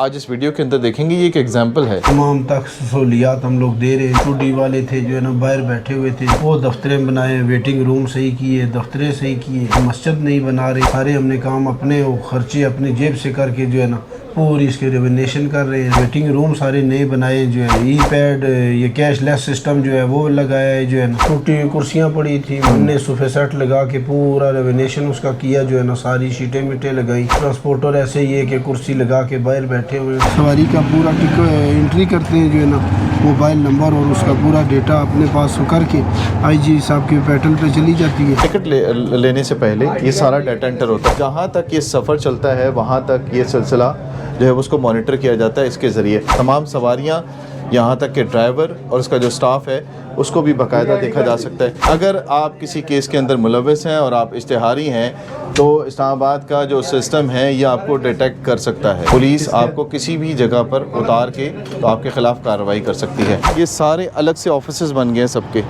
आज इस वीडियो के अंदर देखेंगे। ये एक एग्जाम्पल है। तमाम तक सहूलियात हम लोग दे रहे हैं। टूडी वाले थे जो है ना बाहर बैठे हुए थे, वो दफ्तरें बनाए, वेटिंग रूम सही किए, दफ्तरें सही किए, मस्जिद नहीं बना रहे। सारे हमने काम अपने खर्चे अपने जेब से करके जो है ना पूरी इसके रेवनेशन कर रहे हैं। वेटिंग रूम सारे नए बनाए जो है, ई पैड, ये कैशलेस सिस्टम जो है वो लगाया है जो है ना। टूटी कुर्सियाँ पड़ी थी, हमने सोफे सेट लगा के पूरा रेवनेशन उसका किया जो है ना। सारी शीटें मीटें लगाई। ट्रांसपोर्टर ऐसे ही है कि कुर्सी लगा के बाहर बैठे हुए सवारी का पूरा एंट्री करते हैं जो है ना, मोबाइल नंबर और उसका पूरा डेटा अपने पास करके IG साहब के पोर्टल पे चली जाती है। टिकट लेने से पहले ये सारा डाटा एंटर होता है। जहाँ तक ये सफ़र चलता है वहाँ तक ये सिलसिला जो है उसको मॉनिटर किया जाता है। इसके ज़रिए तमाम सवारियाँ, यहाँ तक कि ड्राइवर और उसका जो स्टाफ है उसको भी बाकायदा देखा जा सकता है। अगर आप किसी केस के अंदर मुलव्वस हैं और आप इश्तिहारी हैं तो इस्लामाबाद का जो सिस्टम है ये आपको डिटेक्ट कर सकता है। पुलिस आपको किसी भी जगह पर उतार के तो आपके ख़िलाफ़ कार्रवाई कर सकती है। ये सारे अलग से ऑफिसेज़ बन गए हैं सबके।